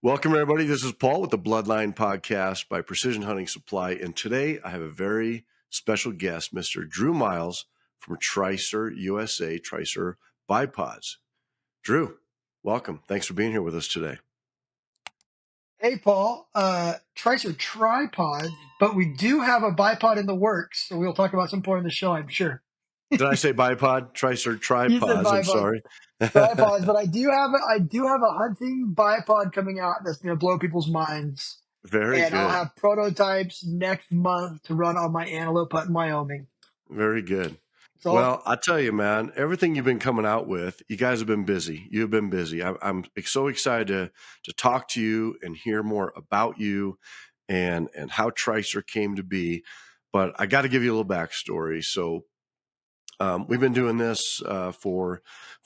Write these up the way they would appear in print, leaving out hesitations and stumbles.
Welcome, everybody. This is Paul with the Bloodline Podcast by Precision Hunting Supply. And today I have a very special guest, Mr. Drew Miles from Tricer USA, Tricer Bipods. Drew, welcome. Thanks for being here with us today. Hey, Paul. Tricer Tripods, but we do have a bipod in the works, so we'll talk about some point in the show, I'm sure. Did I say bipod? Tricer You said Tripods. I'm bipod, sorry. tripods, but I do have a hunting bipod coming out that's going to blow people's minds, Very and I'll good. have prototypes next month to run on my antelope hunt in Wyoming. Very good. So Well, I tell you, man, everything you've been coming out with, you guys have been busy. You've been busy. I'm so excited to talk to you and hear more about you and how Tricer came to be. But I got to give you a little backstory. So we've been doing this for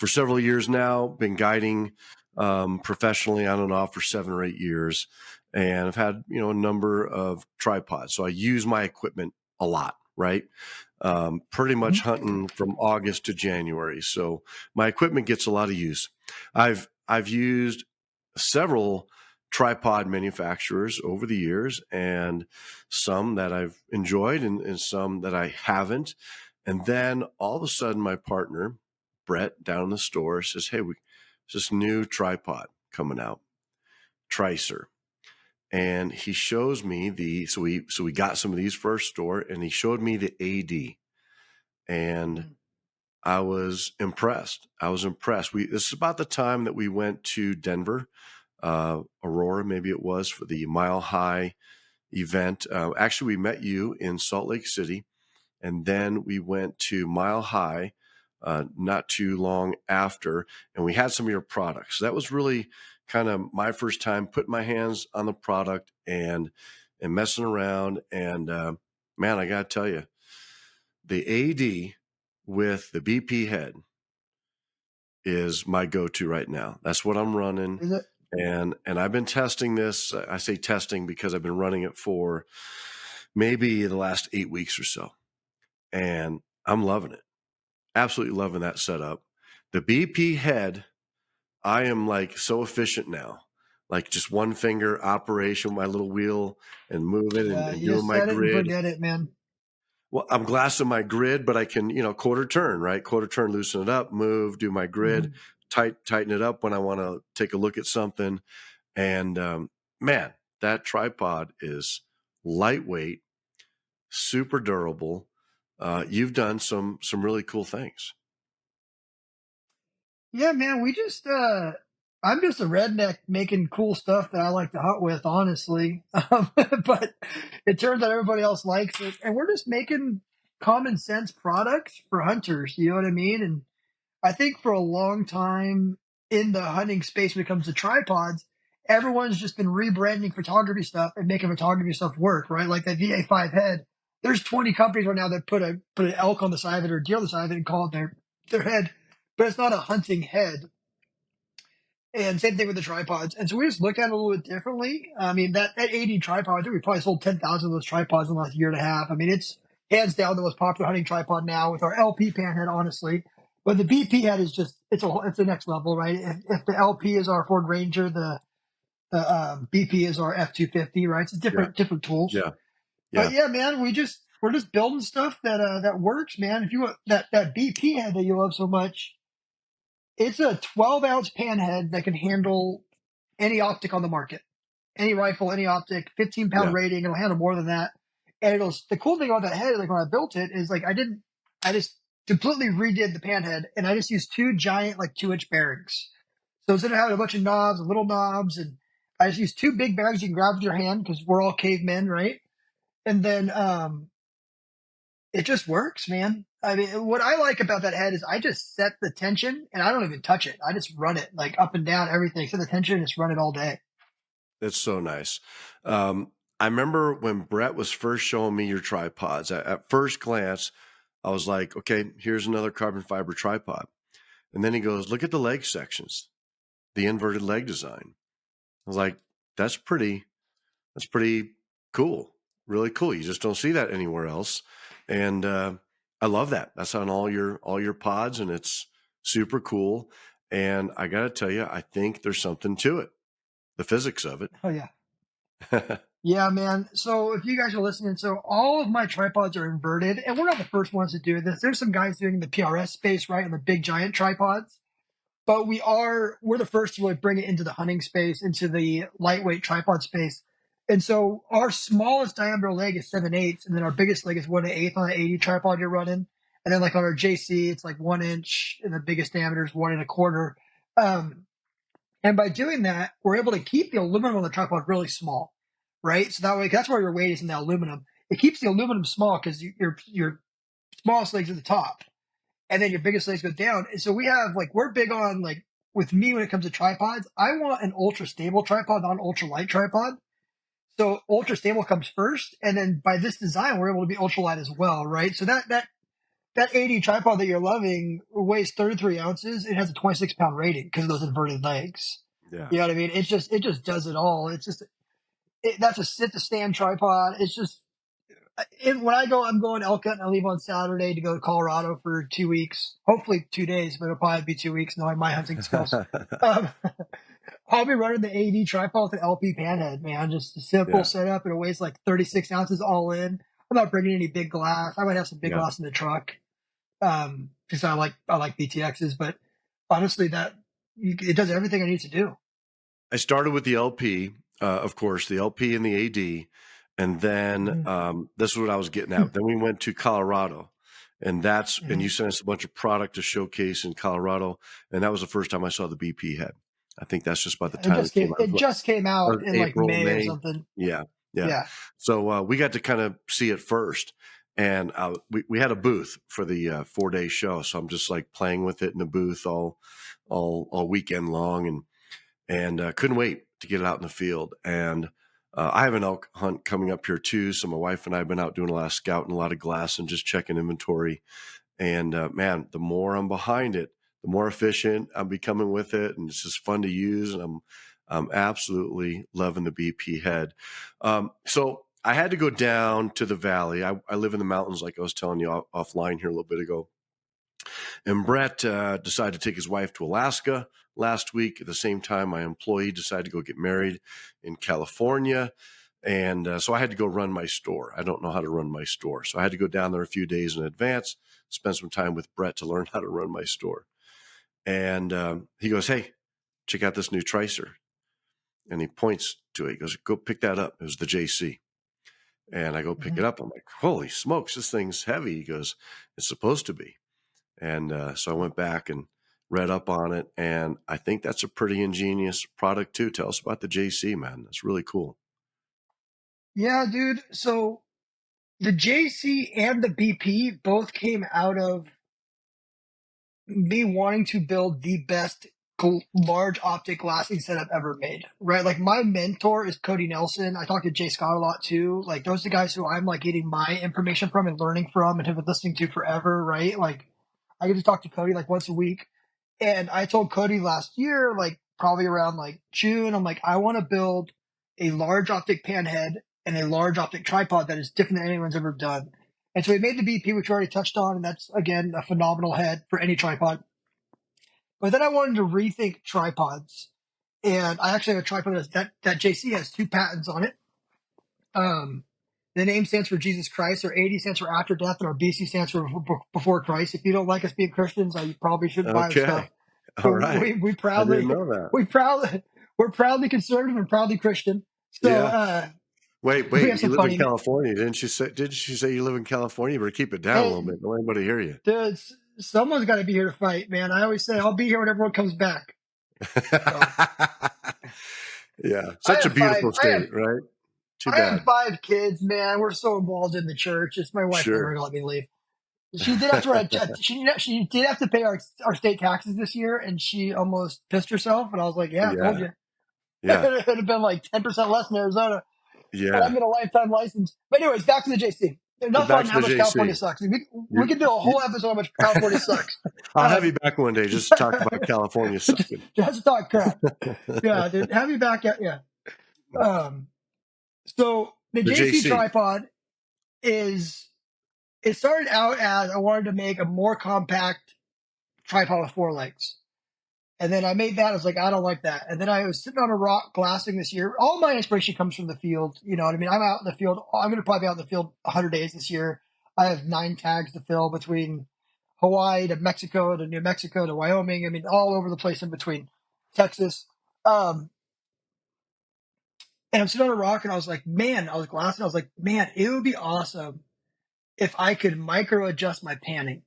several years now. Been guiding professionally on and off for 7 or 8 years, and I've had a number of tripods. So I use my equipment a lot, right? Pretty much hunting from August to January. So my equipment gets a lot of use. I've used several tripod manufacturers over the years, and some that I've enjoyed and some that I haven't. And then all of a sudden, my partner, Brett, down in the store says, "Hey, there's this new tripod coming out, Tricer." And he shows me so we got some of these for our store, and he showed me the AD, and I was impressed. This is about the time that we went to Denver, Aurora, maybe it was, for the Mile High event. Actually, we met you in Salt Lake City, and then we went to Mile High not too long after, and we had some of your products. So that was really kind of my first time putting my hands on the product and messing around. And man, I got to tell you, the AD with the BP head is my go-to right now. That's what I'm running. is it? And I've been testing this. I say testing because I've been running it for maybe the last 8 weeks or so. And I'm loving it. Absolutely loving that setup. The BP head, I am like so efficient now. Like just one finger operation, my little wheel, and moving Yeah, and you doing my set it and grid. forget it, man. Well, I'm glassing my grid, but I can, quarter turn, right? Quarter turn, loosen it up, move, do my grid, Mhm. tighten it up when I want to take a look at something. And man, that tripod is lightweight, super durable. You've done some really cool things. Yeah, man, I'm just a redneck making cool stuff that I like to hunt with, honestly. But it turns out everybody else likes it. And we're just making common sense products for hunters. You know what I mean? And I think for a long time in the hunting space, when it comes to tripods, everyone's just been rebranding photography stuff and making photography stuff work, right? Like that VA5 head. There's 20 companies right now that put an elk on the side of it or deer on the side of it and call it their head, but it's not a hunting head. And same thing with the tripods. And so we just looked at it a little bit differently. I mean, that 80 tripod, I think we probably sold 10,000 of those tripods in the last year and a half. I mean, it's hands down the most popular hunting tripod now with our LP pan head, honestly. But the BP head is just, it's the next level, right? If the LP is our Ford Ranger, the BP is our F250, right? It's Yeah, different tools. yeah, But yeah, yeah, man, we're just building stuff that works, man. If you want that BP head that you love so much, it's a 12-ounce pan head that can handle any optic on the market, any rifle, any optic, 15-pound yeah. rating. It'll handle more than that. And the cool thing about that head, like when I built it, is like I just completely redid the pan head, and I just used two giant like 2-inch bearings. So instead of having a bunch of knobs and little knobs, and I just used two big bearings you can grab with your hand because we're all cavemen, right? And then it just works, man. I mean, what I like about that head is I just set the tension and I don't even touch it. I just run it like up and down, everything. Set the tension and just run it all day. It's so nice. I remember when Brett was first showing me your tripods. At first glance, I was like, okay, here's another carbon fiber tripod. And then he goes, look at the leg sections, the inverted leg design. I was like, that's pretty cool. Really cool. You just don't see that anywhere else. And I love that. That's on all your pods, and it's super cool. And I got to tell you, I think there's something to it. the physics of Oh yeah. it. Yeah, man. So if you guys are listening, so all of my tripods are inverted, and we're not the first ones to do this. There's some guys doing the PRS space, right, and the big giant tripods. But we're the first to really bring it into the hunting space, into the lightweight tripod space. And so our smallest diameter leg is 7/8, and then our biggest leg is 1/8 on an 80 tripod you're running. And then like on our JC, it's like 1 inch, and the biggest diameter is 1 1/4. Um, and by doing that, we're able to keep the aluminum on the tripod really small, right? So that way, that's where your weight is in the aluminum. It keeps the aluminum small because your smallest legs at the top, and then your biggest legs go down. And so we're big on like with me when it comes to tripods. I want an ultra stable tripod, not an ultra light tripod. So ultra stable comes first, and then by this design, we're able to be ultra light as well, right? So that 80 tripod that you're loving weighs 33 ounces. It has a 26-pound rating because of those inverted legs. Yeah. You know what I mean? It just does it all. That's a sit to stand tripod. When I go, I'm going elk hunting. I leave on Saturday to go to Colorado for 2 weeks, hopefully 2 days, but it'll probably be 2 weeks knowing my hunting skills. Um, I'll be running the AD tripod with an LP panhead, man. Just a simple Yeah. setup. It weighs like 36 ounces all in. I'm not bringing any big glass. I might have some big Yeah. glass in the truck because I like BTXs, but honestly, it does everything I need to do. I started with the LP, of course, the LP and the AD, and then Mm-hmm. this is what I was getting at. Then we went to Colorado, and Mm-hmm. you sent us a bunch of product to showcase in Colorado, and that was the first time I saw the BP head. I think that's just about the Yeah, it time it just came came. out. It just came Or out in like April, May or May. something. Yeah, yeah. Yeah. So we got to kind of see it first, and we had a booth for the 4-day show. So I'm just like playing with it in the booth all weekend long, and couldn't wait to get it out in the field. And I have an elk hunt coming up here too. So my wife and I have been out doing a lot of scouting, a lot of glass, and just checking inventory. And man, the more I'm behind it, the more efficient I'm becoming with it, and it's just fun to use. And I'm absolutely loving the BP head. So I had to go down to the valley. I live in the mountains, like I was telling you offline here a little bit ago. And Brett decided to take his wife to Alaska last week. At the same time, my employee decided to go get married in California. And so I had to go run my store. I don't know how to run my store. So I had to go down there a few days in advance, spend some time with Brett to learn how to run my store. And he goes, "Hey, check out this new Tricer." And he points to it. He goes, "Go pick that up." It was the JC. And I go pick Mhm. it up. I'm like, "Holy smokes, this thing's heavy." He goes, "It's supposed to be." And so I went back and read up on it. And I think that's a pretty ingenious product too. Tell us about the JC, man. That's really cool. Yeah, dude. So the JC and the BP both came out of me wanting to build the best large optic glassing setup ever made, right? Like my mentor is Cody Nelson. I talk to Jay Scott a lot too. Like those are the guys who I'm like getting my information from and learning from and have been listening to forever, right? Like I get to talk to Cody like once a week. And I told Cody last year, like probably around like June, I'm like, I want to build a large optic pan head and a large optic tripod that is different than anyone's ever done. And so we made the BP, which we already touched on, and that's again a phenomenal head for any tripod. But then I wanted to rethink tripods, and I actually have a tripod that JC has 2 patents on it. Um, the name stands for Jesus Christ. Our 80 stands for after death, and our BC stands for before Christ. If you don't like us being Christians, you probably shouldn't buy our stuff. Okay. All right. We I didn't proudly know that. we proudly we're proudly conservative and proudly Christian. So Yeah. we Wait. have some You live in funny. California. Didn't you say you live in California? You better keep it down a little Hey, bit. Don't want anybody to hear you. dude, someone's got to be here to fight, man. I always say I'll be here when everyone comes back. So Yeah. I Such a have five. beautiful state, right? Too I have bad. 5 kids, man. We're so involved in the church. It's my wife never Sure. gonna let me leave. She did have to write. She did have to pay our state taxes this year, and she almost pissed herself. And I was like, "Yeah, I told Yeah. you." Yeah. It would have been like 10% less in Arizona, and I'm Yeah. getting a lifetime license. But anyways, back to the JC. Enough Back on to how the much California JC. sucks. We You, could do a you, whole episode on how much California sucks. I'll have you Um, back one day just to talk about California sucking. just talk crap. Yeah, dude, have me back. Yeah. Um, so the The JC JC. tripod is. It started out as I wanted to make a more compact tripod with 4 legs. And then I made that. I was like, I don't like that. And then I was sitting on a rock glassing this year. All my inspiration comes from the field. You know what I mean? I'm out in the field. I'm going to probably be out in the field 100 days this year. I have 9 tags to fill between Hawaii to Mexico to New Mexico to Wyoming. I mean, all over the place in between Texas. Um, and I'm sitting on a rock and I was like, man, I was glassing. I was like, man, it would be awesome if I could micro adjust my panning.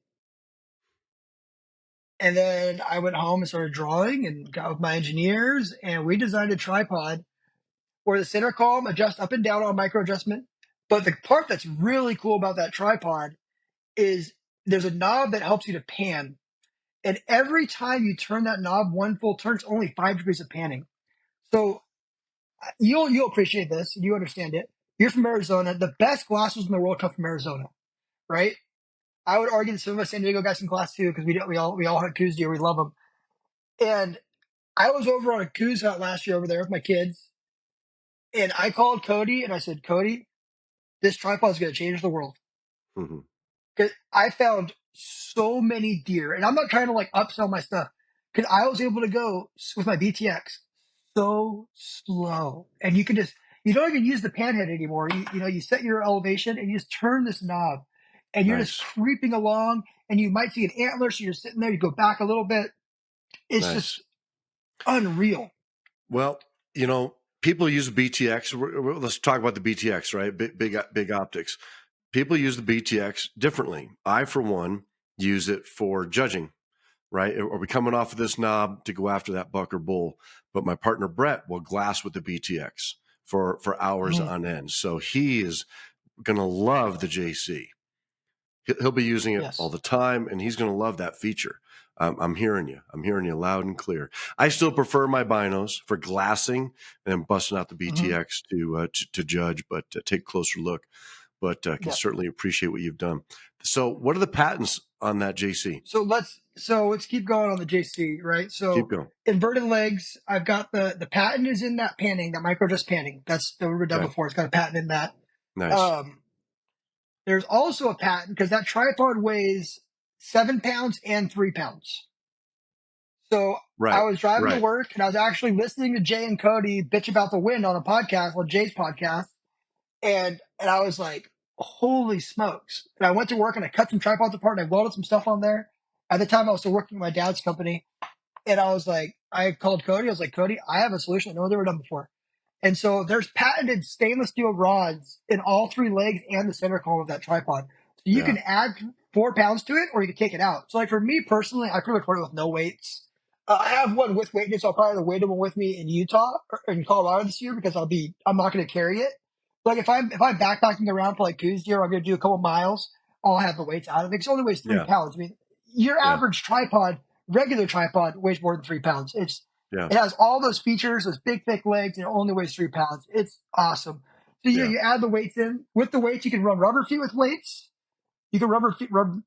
And then I went home and started drawing and got with my engineers, and we designed a tripod where the center column adjusts up and down on micro adjustment. But the part that's really cool about that tripod is there's a knob that helps you to pan. And every time you turn that knob one full turn, it's only 5 degrees of panning. So you'll appreciate this. You understand it. You're from Arizona. The best glasses in the world come from Arizona, right? I would argue that some of us San Diego guys can glass too because we all hunt coos deer. We love them. And I was over on a coos hunt last year over there with my kids, and I called Cody and I said, Cody, this tripod is going to change the world. Hmm. Because I found so many deer, and I'm not trying to like upsell my stuff, because I was able to go with my BTX so slow, and you don't even use the pan head anymore. You set your elevation and you just turn this knob, and you're just Nice. creeping along, and you might see an antler, so you're sitting there, you go back a little bit. It's Nice. just unreal. Well, people use the BTX. Let's talk about the BTX, right? Big optics. People use the BTX differently. I, for one, use it for judging, right? Are we coming off of this knob to go after that buck or bull? But my partner Brett will glass with the BTX for hours Mhm. on end. So he is going to love the JC. He'll be using it all Yes. the time, and he's going to love that feature. I'm hearing you. I'm hearing you loud and clear. I still prefer my binos for glassing and busting out the Hmm. BTX to judge, but take a closer look. But can Yeah. certainly appreciate what you've done. So, what are the patents on that JC? So let's keep going on the JC, right? Keep So going. inverted legs, I've got the patent is in that panning, that micro just panning. That's that we've done Okay, before. It's got a patent in that. nice. Um, there's also a patent because that tripod weighs 7 pounds and 3 pounds. So I Right, was driving to right. work and I was actually listening to Jay and Cody bitch about the wind on a podcast, on Jay's podcast, and I was like, holy smokes. And I went to work and I cut some tripods apart and I welded some stuff on there. At the time I was still working at my dad's company. And I was like, I called Cody. I was like, Cody, I have a solution that no one's ever done before. And so there's patented stainless steel rods in all 3 legs and the center column of that tripod. So you Yeah, can add 4 pounds to it or you can take it out. So like for me personally, I could record it with no weights. I have one with weight, so I'll probably have the weighted one with me in Utah or in Colorado this year because I'm not going to carry it. Like if I'm backpacking around for like Tuesday or I'm going to do a couple miles, I'll have the weights out of it. Because it only weighs three yeah, pounds. I mean, your yeah, average tripod, regular tripod, weighs more than 3 pounds. yeah, It has all those features, those big thick legs, and it only weighs 3 pounds. It's awesome. So yeah. you add the weights in. With the weights, you can run rubber feet with weights. You can run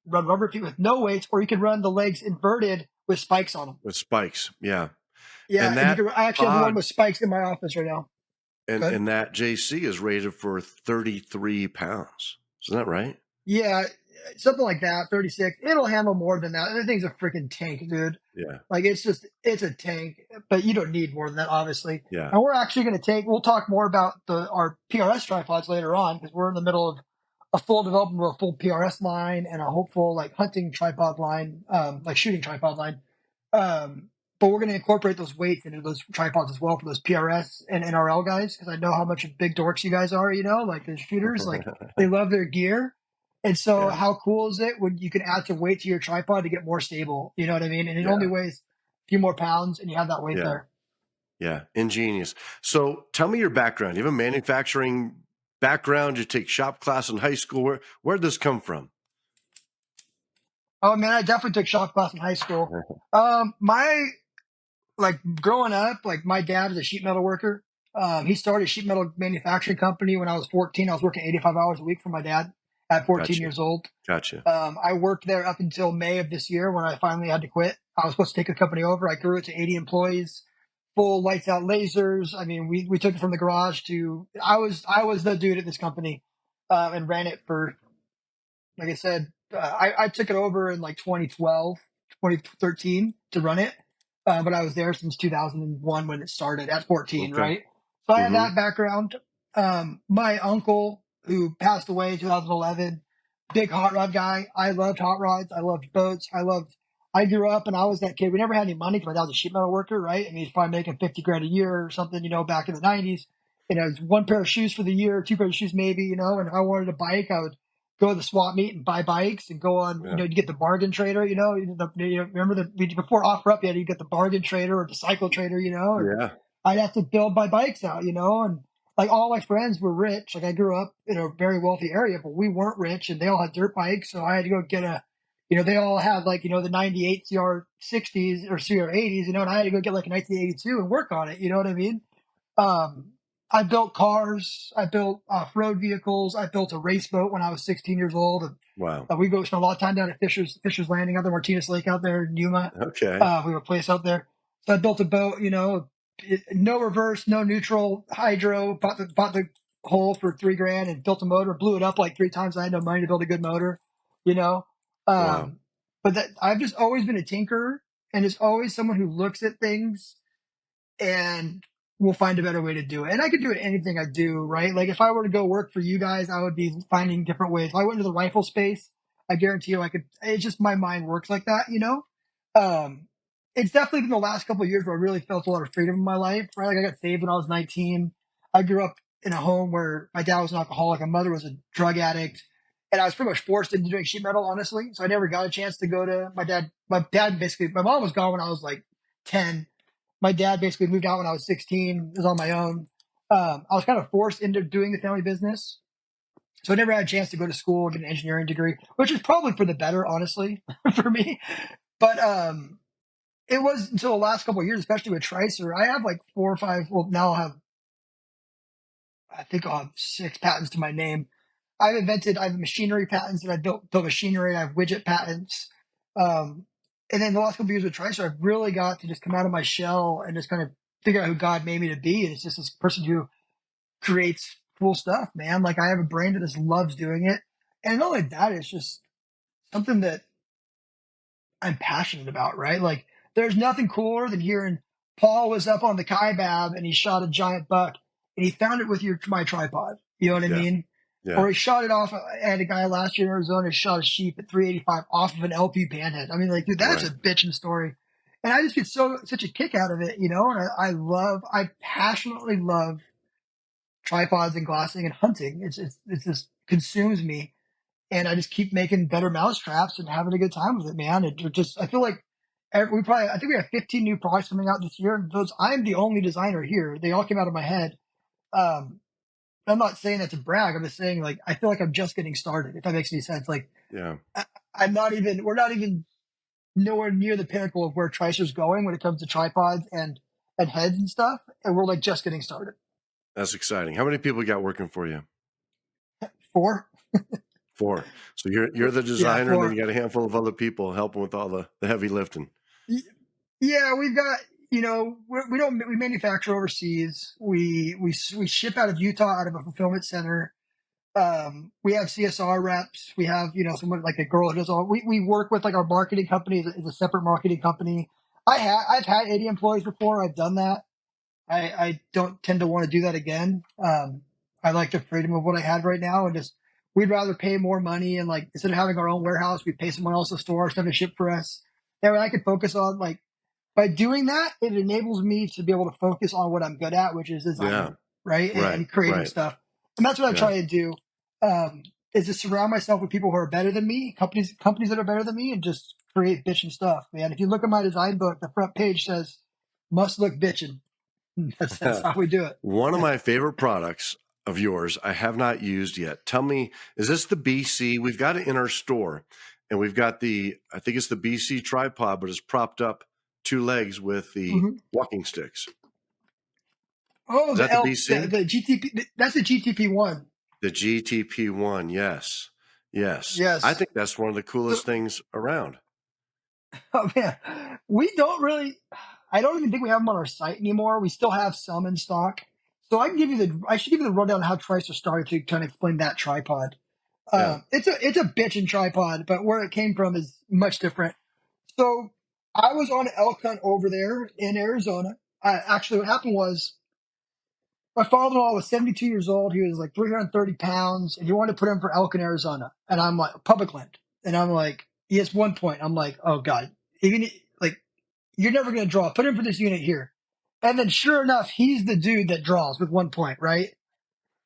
rubber feet with no weights, or you can run the legs inverted with spikes on them. With spikes. Yeah, Yeah, and and you that can. I actually have the one pod with spikes in my office right now. Good. and that JC is rated for 33 pounds. Isn't that right? Yeah, something like that. 36. It'll handle more than that. The thing's a freaking tank, dude. Yeah, Like it's a tank, but you don't need more than that, obviously. yeah. And we're actually going to we'll talk more about our PRS tripods later on because we're in the middle of a full development of a full PRS line and a hopeful like hunting tripod line, like shooting tripod line. But we're going to incorporate those weights into those tripods as well for those PRS and NRL guys because I know how much of big dorks you guys are. Like the shooters, like they love their gear. And so, Yeah, how cool is it when you can add some weight to your tripod to get more stable? You know what I mean? And it only yeah, weighs a few more pounds, and you have that weight yeah, there. yeah. Ingenious. So tell me your background. You have a manufacturing background. You take shop class in high school. Where'd this come from? Oh man, I definitely took shop class in high school. My like growing up, like my dad was a sheet metal worker. He started a sheet metal manufacturing company when I was 14. I was working 85 hours a week for my dad at 14 Gotcha. years old. Gotcha. I worked there up until May of this year when I finally had to quit. I was supposed to take the company over. I grew it to 80 employees, full lights out lasers. I mean, we took it from the garage to I was the dude at this company, and ran it for like I said. I took it over in like 2012, 2013 to run it. but I was there since 2001 when it started at 14, Okay. right? So I have Hmm. that background. My uncle, who passed away in 2011, big hot rod guy. I loved hot rods. I loved boats. I grew up and I was that kid. We never had any money because my dad was a sheet metal worker, right? And he's probably making 50 grand a year or something, back in the 90s. It was one pair of shoes for the year, two pairs of shoes maybe, and if I wanted a bike, I would go to the swap meet and buy bikes and go on, Yeah. you get the bargain trader, remember before OfferUp, you get the bargain trader or the cycle trader, and Yeah. I'd have to build my bikes out, and like all my friends were rich. Like I grew up in a very wealthy area, but we weren't rich and they all had dirt bikes. So I had to go get they all had like, the 98 CR60s or CR80s, and I had to go get like a 1982 and work on it. You know what I mean? Um, I built cars. I built off-road vehicles. I built a race boat when I was 16 years old. And, Wow. we go spend a lot of time down at Fisher's Landing out there, Martinez Lake out there in Yuma. Okay. We have a place out there. So I built a boat, no reverse, no neutral, hydro. Bought the hull for 3 grand and built a motor. Blew it up like 3 times. I had no money to build a good motor, you know. Wow. Um, but I've just always been a tinkerer, and it's always someone who looks at things and we'll find a better way to do it. And I could do it anything I do, right? Like if I were to go work for you guys, I would be finding different ways. If I went into the rifle space, I guarantee you I could. It's just my mind works like that. Um, it's definitely been the last couple of years where I really felt a lot of freedom in my life, right? Like I got saved when I was 19. I grew up in a home where my dad was an alcoholic, my mother was a drug addict, and I was pretty much forced into doing sheet metal, honestly. So I never got a chance to go to my dad. My mom was gone when I was like 10. My dad basically moved out when I was 16. It was on my own. I was kind of forced into doing the family business. So I never had a chance to go to school and get an engineering degree, which is probably for the better, honestly, for me. But it was until the last couple of years, especially with Tricer. I have like 4 or 5. Well, now I think I'll have 6 patents to my name. I have machinery patents and I built machinery. I have widget patents. Um, and then the last couple of years with Tricer, I've really got to just come out of my shell and just kind of figure out who God made me to be. And it's just this person who creates cool stuff, man. Like I have a brain that just loves doing it. And not only that, it's just something that I'm passionate about, right? Like there's nothing cooler than hearing Paul was up on the Kaibab and he shot a giant buck and he found it with my tripod. You know what I Yeah. mean? Yeah. Or he shot it off. I had a guy last year in Arizona shot a sheep at 385 off of an LP panhead. I mean, like, dude, that's Right. a bitchin' story. And I just get such a kick out of it, and I passionately love tripods and glassing and hunting. It just consumes me and I just keep making better mouse traps and having a good time with it, man. I feel like I think we have 15 new products coming out this year. And those, I'm the only designer here. They all came out of my head. Um, I'm not saying that to brag. I'm just saying, like, I feel like I'm just getting started, if that makes any sense. Like, Yeah. we're not even nowhere near the pinnacle of where Tricer's going when it comes to tripods and heads and stuff. And we're like just getting started. That's exciting. How many people you got working for you? 4? 4. So you're the Yeah, designer, and then 4. you got a handful of other people helping with all the heavy lifting. Yeah, we've got, we manufacture overseas. We ship out of Utah, out of a fulfillment center. We have CSR reps. We have, someone like a girl who does all, we work with like our marketing company is a separate marketing company. I've had 80 employees before. I've done that. I don't tend to want to do that again. I like the freedom of what I have right now and just, we'd rather pay more money and like, instead of having our own warehouse, we pay someone else to store stuff to ship for us. That way I could focus on like, by doing that, it enables me to be able to focus on what I'm good at, which is Yeah. designing, right? Right. And creating Right. stuff. And that's what I Yeah. try to do. Is to surround myself with people who are better than me, companies that are better than me, and just create bitchin' stuff, man. If you look at my design book, the front page says, "Must look bitchin'." That's how we do it. One of my favorite products of yours I have not used yet. Tell me, is this the BC? We've got it in our store, and we've got I think it's the BC tripod, but it's propped up 2 legs with the Hmm. walking sticks. Oh, Is that the BC? the GTP. That's the GTP one. The GTP one, yes. Yes. I Yes. think that's one of the So, coolest things around. oh man, we don't really. I don't even think we have them on our site anymore. We still have some in stock. So I should give you the rundown on how Tricer started to kind of explain that tripod. Yeah. It's a bitchin' tripod, but where it came from is much different. So I was on an elk hunt over there in Arizona. Actually, what happened was my father-in-law was 72 years old. He was like 330 pounds, and he wanted to put him for elk in Arizona. And I'm like, public land. And I'm like, he has 1 point. I'm like, oh God, even like you're never gonna draw. Put him for this unit here. And then sure enough, he's the dude that draws with 1 point, right?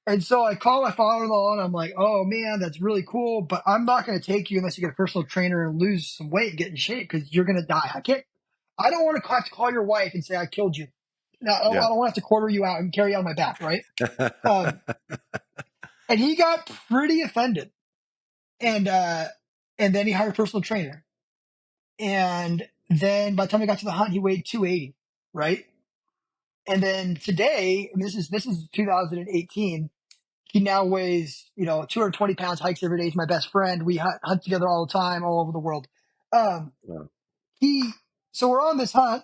And so I call my father-in-law and I'm like, oh man, that's really cool, but I'm not going to take you unless you get a personal trainer and lose some weight and get in shape because you're going to die. I don't want to have to call your wife and say I killed you. No, I Yeah. don't want to have to quarter you out and carry you on my back, right? Um, and he got pretty offended. And, uh, and then he hired a personal trainer. And then by the time I got to the hunt, he weighed 280, right? And then today, I mean, this is 2018. He now weighs, 220 pounds, hikes every day. He's my best friend. We hunt together all the time, all over the world. Um, Wow. he, so we're on this hunt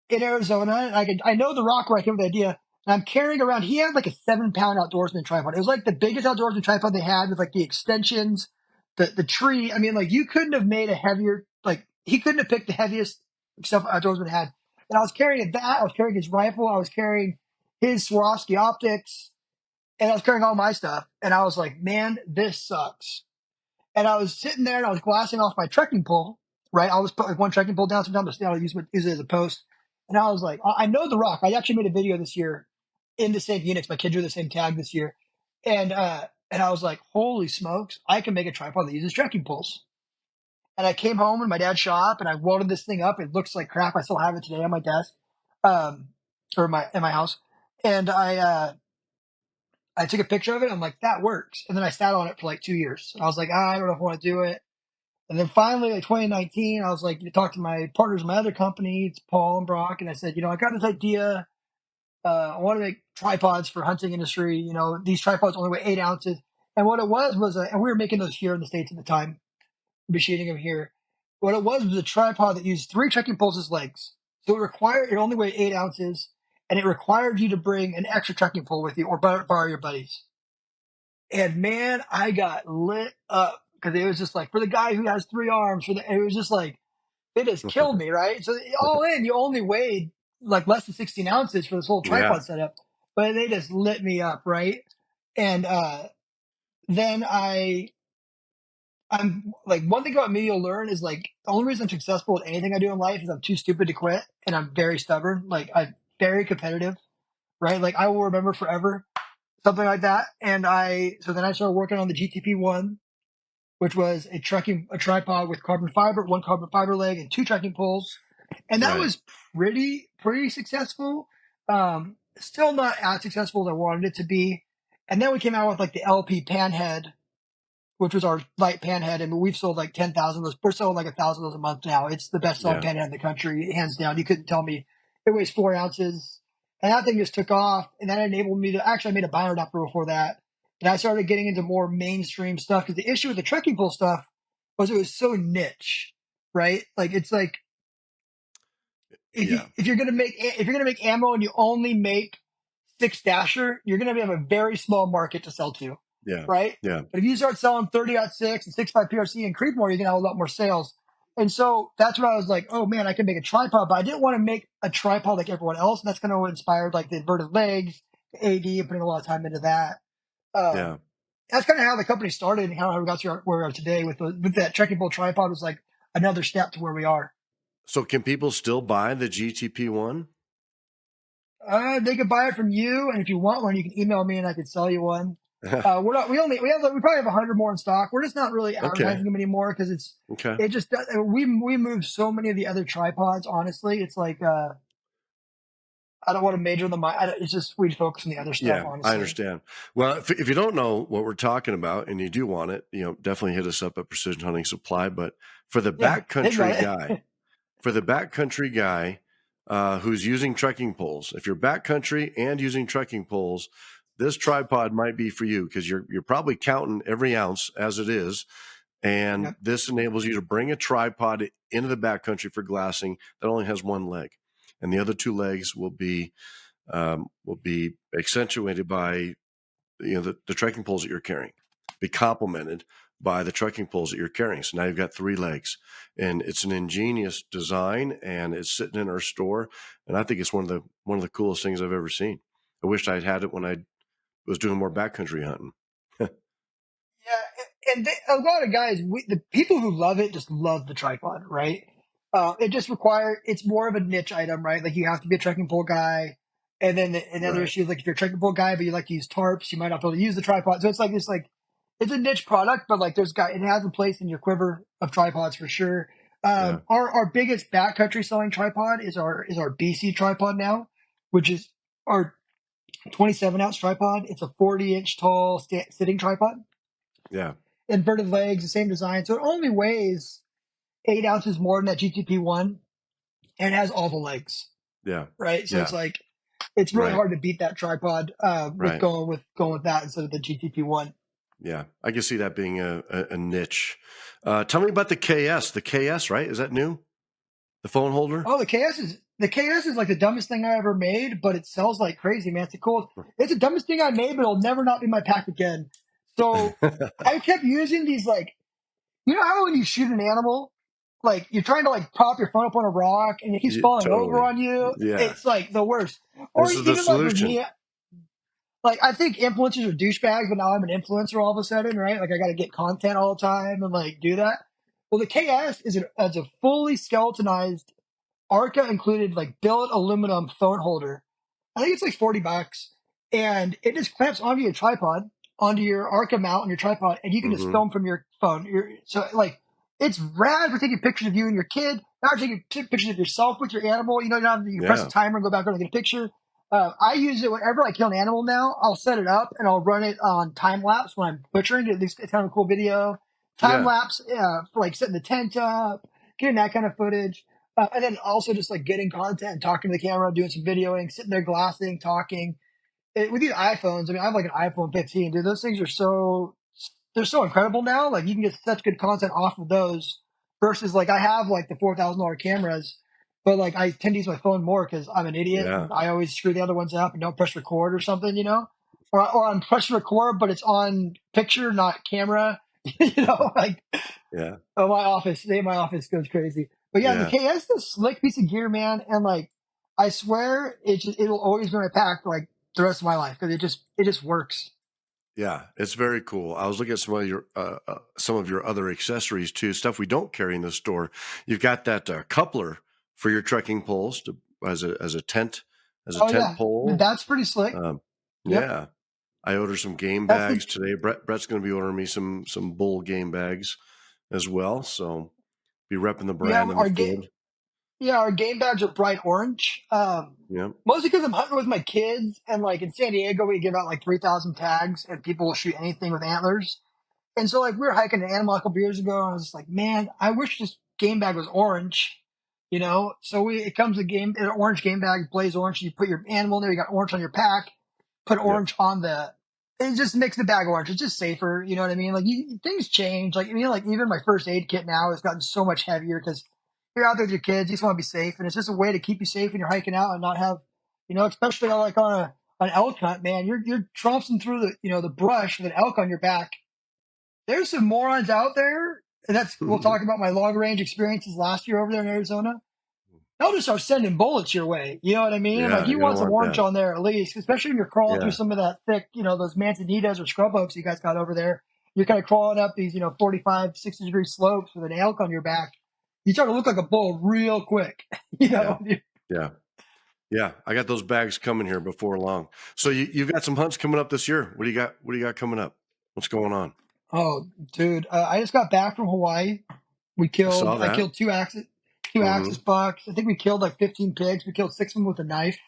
in Arizona, and I know the rock where I came with the idea. And I'm carrying around. He had like a 7 pound outdoorsman tripod. It was like the biggest outdoorsman tripod they had with like the extensions, the tree. I mean, like you couldn't have made a heavier. Like he couldn't have picked the heaviest stuff outdoorsman had. And I was carrying that. I was carrying his rifle. I was carrying his Swarovski optics and I was carrying all my stuff, and I was like, man, this sucks. And I was sitting there and I was glassing off my trekking pole, right? I always put like one trekking pole down, sometimes I'll use it as a post. And I was like, I know the rock. I actually made a video this year in the same Unix. My kids drew the same tag this year. And I was like, holy smokes, I can make a tripod that uses trekking poles. And I came home in my dad's shop and I welded this thing up. It looks like crap. I still have it today on my desk, um, or in my house. And I took a picture of it. I'm like, that works. And then I sat on it for like 2 years. I was like, I don't know if I want to do it. And then finally, like 2019, I was like, you talk to my partners in my other company, it's Paul and Brock, and I said, I got this idea. I want to make tripods for hunting industry. These tripods only weigh 8 ounces. And what it was, and we were making those here in the States at the time, machining them here. What it was a tripod that used three trekking poles as legs. So it only weighed 8 ounces, and it required you to bring an extra trekking pole with you or borrow your buddies. And man, I got lit up because it was just like for the guy who has three arms, it was just like it just killed me, right? So all in, you only weighed like less than 16 ounces for this whole Yeah. tripod setup, but they just lit me up, right? And then I'm like one thing about me you'll learn is like the only reason I'm successful at anything I do in life is I'm too stupid to quit, and I'm very stubborn. Like I'm very competitive, right? Like I will remember forever something like that. So then I started working on the GTP one, which was a tripod with carbon fiber, one carbon fiber leg, and two trekking poles, and that Right. was pretty successful. Still not as successful as I wanted it to be. And then we came out with like the LP Panhead, which was our light panhead, and we've sold like 10,000 of those. We're selling like 1,000 of those a month now. It's the best selling Yeah. panhead in the country, hands down. You couldn't tell me it weighs 4 ounces. And that thing just took off, and that enabled me to actually I made a binder adapter before that. And I started getting into more mainstream stuff because the issue with the trekking pole stuff was it was so niche, right? Like it's like Yeah. if you're gonna make ammo and you only make six dasher, you're gonna have a very small market to sell to, Yeah. right? Yeah. But if you start selling 30-06 and 65 PRC and Creedmoor, you're gonna have a lot more sales. And so that's when I was like, oh man, I can make a tripod, but I didn't want to make a tripod like everyone else. And that's kind of what inspired like the inverted legs, the AD, and putting a lot of time into that. Yeah. That's kind of how the company started and how we got to where we are today with that trekking pole tripod was like another step to where we are. So can people still buy the GTP one? They could buy it from you, and if you want one, you can email me and I could sell you one. We're not. We probably have 100 more in stock. We're just not really Okay. advertising them anymore because Okay. it just we moved so many of the other tripods. Honestly, it's like I don't want to major them. It's just we focus on the other stuff. Yeah, I Honestly, understand. Well, if you don't know what we're talking about and you do want it, definitely hit us up at Precision Hunting Supply. But for the yeah, think about backcountry guy, it. for the backcountry guy who's using trekking poles, if you're backcountry and using trekking poles, this tripod might be for you because you're probably counting every ounce as it is, and Yep. this enables you to bring a tripod into the backcountry for glassing that only has one leg, and the other two legs will be accentuated by the trekking poles that you're carrying, be complemented by the trekking poles that you're carrying. So now you've got 3 legs, and it's an ingenious design, and it's sitting in our store. And I think it's one of the coolest things I've ever seen. I wished I'd had it when I was doing more backcountry hunting. Yeah, and a lot of guys, the people who love it just love the tripod, right? It just it's more of a niche item, right? Like you have to be a trekking pole guy. And then another Right. issue is like if you're a trekking pole guy, but you like to use tarps, you might not be able to use the tripod. So it's a niche product, but like it has a place in your quiver of tripods for sure. Yeah. Our biggest backcountry selling tripod is our BC tripod now, which is our 27-ounce tripod. It's a 40-inch tall sitting tripod, Yeah. inverted legs, the same design. So it only weighs 8 ounces more than that GTP one, and it has all the legs, Yeah. right? So Yeah. it's really Right. hard to beat that tripod with Right. going with that instead of the GTP one. Yeah. I can see that being a niche. Tell me about the KS. The KS, right? Is that new? The phone holder? Oh, the KS is like the dumbest thing I ever made, but it sells like crazy, man. It's the dumbest thing I made, but it'll never not be my pack again. So I kept using these like, you know how when you shoot an animal, like you're trying to like prop your phone up on a rock and it keeps falling over Totally. on you. Yeah. It's like the worst. Or This is the even like with solution. me, like I think influencers are douchebags, but now I'm an influencer all of a sudden, right? Like I got to get content all the time and like do that. Well, the KS is a fully skeletonized ARCA included like billet aluminum phone holder. I think it's like $40, and it just clamps onto your tripod, onto your Arca mount on your tripod, and you can just Hmm. film from your phone. So like, it's rad for taking pictures of you and your kid. Now you're taking pictures of yourself with your animal. You know, you press a Yeah. timer and go back and get a picture. I use it whenever I kill an animal now. I'll set it up and I'll run it on time lapse when I'm butchering. At least it's kind of a cool video. Time Yeah. lapse for like setting the tent up, getting that kind of footage. And then also just like getting content, talking to the camera, doing some videoing, sitting there glassing, talking. With these iPhones, I mean, I have like an iPhone 15, dude. Those things are they're so incredible now. Like you can get such good content off of those versus like I have like the $4,000 cameras, but like I tend to use my phone more because I'm an idiot Yeah. and I always screw the other ones up and don't press record or something, you know, or I'm press record, but it's on picture, not camera, you know, like Yeah. oh, my office goes crazy. But yeah, the Yeah. KS is a slick piece of gear, man. And like, I swear it'll always be in my pack like the rest of my life because it just works. Yeah, it's very cool. I was looking at some of your other accessories too, stuff we don't carry in the store. You've got that coupler for your trekking poles as a Oh tent yeah, pole. that's pretty slick. Um, Yep, yeah, I ordered some game that's the bags today. Brett's going to be ordering me some bull game bags as well. So be repping the yeah brand in the field. our game bags are bright orange. Yeah, Mostly because I'm hunting with my kids and like in San Diego we give out like 3,000 tags and people will shoot anything with antlers. And so like we were hiking an animal a couple years ago, and I was just like, man, I wish this game bag was orange, you know. So it comes an orange game bag, blaze orange. You put your animal in there, you got orange on your pack. Put yep, orange on it just makes the bag orange. It's just safer, you know what I mean? Like things change. Like I mean, like even my first aid kit now has gotten so much heavier because you're out there with your kids. You just want to be safe, and it's just a way to keep you safe when you're hiking out and not have, you know, especially like on an elk hunt, man. You're trouncing through the brush with an elk on your back. There's some morons out there, and we'll talk about my long range experiences last year over there in Arizona. They'll just start sending bullets your way. You know what I mean? Like yeah. you You don't want some want orange that. on there at least, especially when you're crawling through Yeah, some of that thick, those manzanitas or scrub oaks you guys got over there. You're kind of crawling up these, 45, 60-degree slopes with an elk on your back. You start to look like a bull real quick. You yeah, know, yeah. Yeah, I got those bags coming here before long. So you've got some hunts coming up this year. What do you got? What do you got coming up? What's going on? oh, dude, I just got back from Hawaii. I saw I that. killed two axis Hmm. bucks. I think we killed like 15 pigs. We killed 6 of them with a knife.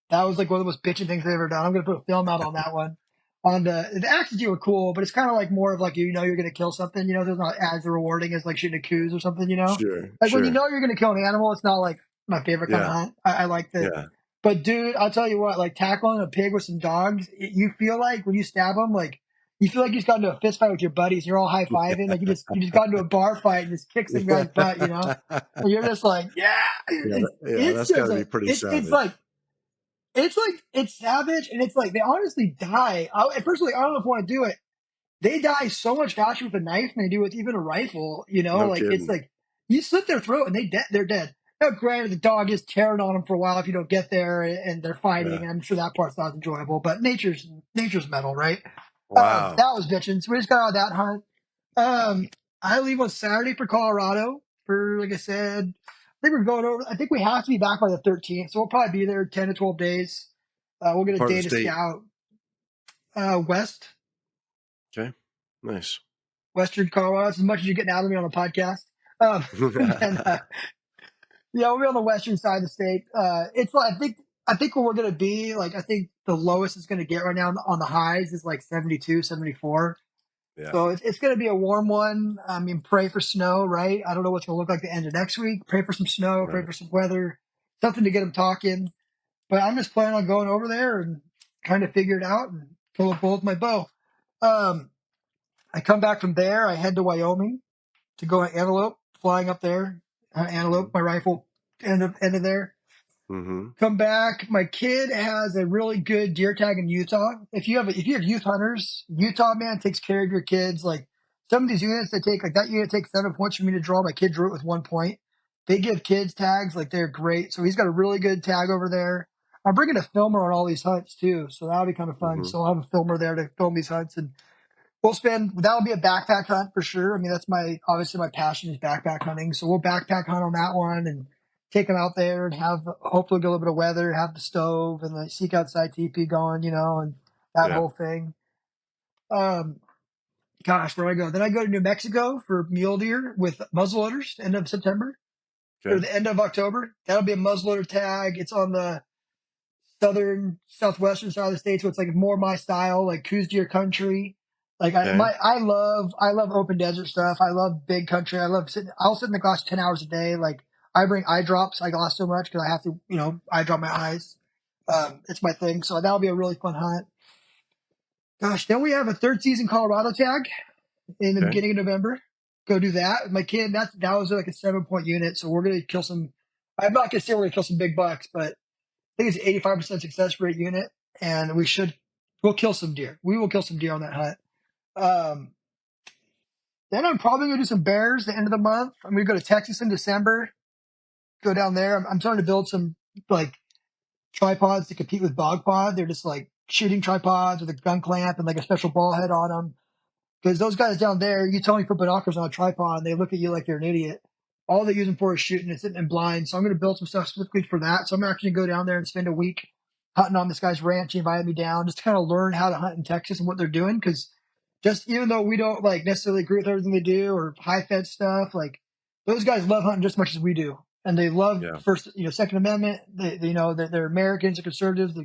That was like one of the most bitching things I've ever done. I'm gonna put a film out on that one. On the axes deer were cool, but it's kind of like more of like you're gonna kill something. You know, there's not as rewarding as like shooting a coos or something. You know, Sure, like when you sure. know you're gonna kill an animal, it's not like my favorite kind of Yeah, hunt. I like the yeah, but dude, I'll tell you what, like tackling a pig with some dogs, you feel like when you stab them, like you feel like you just got into a fist fight with your buddies. You're all high fiving, like you just got into a bar fight and just kick some guy's butt, you know. yeah. And you're just like, yeah, Yeah, that's got to be pretty savage. it's savage, and it's like they honestly die. Personally, I don't know if I want to do it. they die so much faster with a knife than they do with even a rifle. You know, No like it's kidding. like you slit their throat and they're dead. Now, granted, the dog is tearing on them for a while if you don't get there and they're fighting. Yeah. And I'm sure that part's not enjoyable, but nature's metal, right? Wow. That was bitching. So we just got out of that hunt. Um, I leave on Saturday for Colorado for, like I said, I think we're going over. I think we have to be back by the 13th, so we'll probably be there 10 to 12 days. We'll get a Part of the day to state. scout west, Okay. Nice. Western Colorado. That's as much as you're getting out of me on a podcast. And then, yeah, we'll be on the western side of the state. It's like I think where we're gonna be, like I think the lowest it's gonna get right now on the highs is like 72, 74. Yeah. So it's going to be a warm one. I mean, pray for snow, right? I don't know what's going to look like the end of next week. Pray for some snow, pray Right. for some weather, something to get them talking. But I'm just planning on going over there and trying to figure it out and pull a bull with my bow. Um, I come back from there. I head to Wyoming to go on antelope, flying up there. Mm-hmm. Antelope, my rifle, end of there. Mm-hmm. Come back. My kid has a really good deer tag in Utah. If you have youth hunters, Utah man takes care of your kids. Like some of these units that take like that unit takes 7 points for me to draw. My kid drew it with 1 point. They give kids tags like they're great. So he's got a really good tag over there. I'm bringing a filmer on all these hunts too, so that'll be kind of fun. Mm-hmm. So I'll have a filmer there to film these hunts, and that'll be a backpack hunt for sure. I mean, that's obviously my passion is backpack hunting. So we'll backpack hunt on that one and take them out there and have hopefully get a little bit of weather, have the stove and the seek outside teepee going, and that Yeah. whole thing. Um, Gosh, where do I go? Then I go to New Mexico for mule deer with muzzleloaders, end of September or Okay. the end of October. That'll be a muzzleloader tag. It's on the southern, southwestern side of the state, so it's like more my style, like Coos deer country. Like Okay. I love open desert stuff. I love big country. I'll sit in the glass 10 hours a day. Like I bring eye drops. I glass so much because I have to, eye drop my eyes. It's my thing. So that'll be a really fun hunt. Gosh, then we have a third season Colorado tag in the Okay. beginning of November. Go do that. My kid, that was like a 7 point unit. So we're gonna kill some. I'm not gonna say we're gonna kill some big bucks, but I think it's 85% success rate unit, and we'll kill some deer. We will kill some deer on that hunt. Um, then I'm probably gonna do some bears the end of the month. I'm gonna go to Texas in December. Go down there. I'm trying to build some like tripods to compete with Bog Pod. They're just like shooting tripods with a gun clamp and like a special ball head on them. Because those guys down there, you tell them you put binoculars on a tripod, and they look at you like you're an idiot. All they use them for is shooting and sitting in blind. So I'm going to build some stuff specifically for that. So I'm actually going to go down there and spend a week hunting on this guy's ranch. He invited me down just to kind of learn how to hunt in Texas and what they're doing. Because just even though we don't like necessarily agree with everything they do or high fed stuff, like those guys love hunting just as much as we do, and they love Yeah. first, Second Amendment. They're Americans, they're conservatives,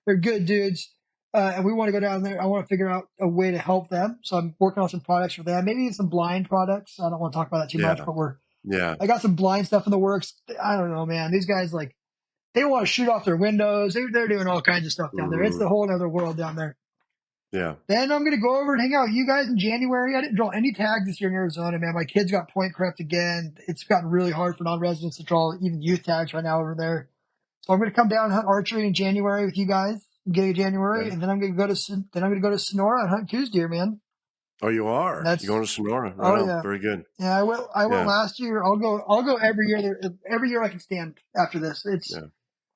they're good dudes. And we want to go down there. I want to figure out a way to help them. So I'm working on some products for them, maybe some blind products. I don't want to talk about that too much, Yeah. but Yeah. I got some blind stuff in the works. I don't know, man. These guys like they want to shoot off their windows. They're doing all kinds of stuff down there. It's Mm-hmm. the whole other world down there. Yeah. Then I'm gonna go over and hang out with you guys in January. I didn't draw any tags this year in Arizona, man. My kids got point crept again. It's gotten really hard for non-residents to draw even youth tags right now over there. So I'm gonna come down and hunt archery in January with you guys, beginning of January, Okay. and then I'm gonna go to Sonora and hunt coos deer, man. Oh, you And are. You're that's going to Sonora. Right oh on. yeah, Very good. yeah. I went Yeah. last year. I'll go every year. Every year I can stand after this. Yeah.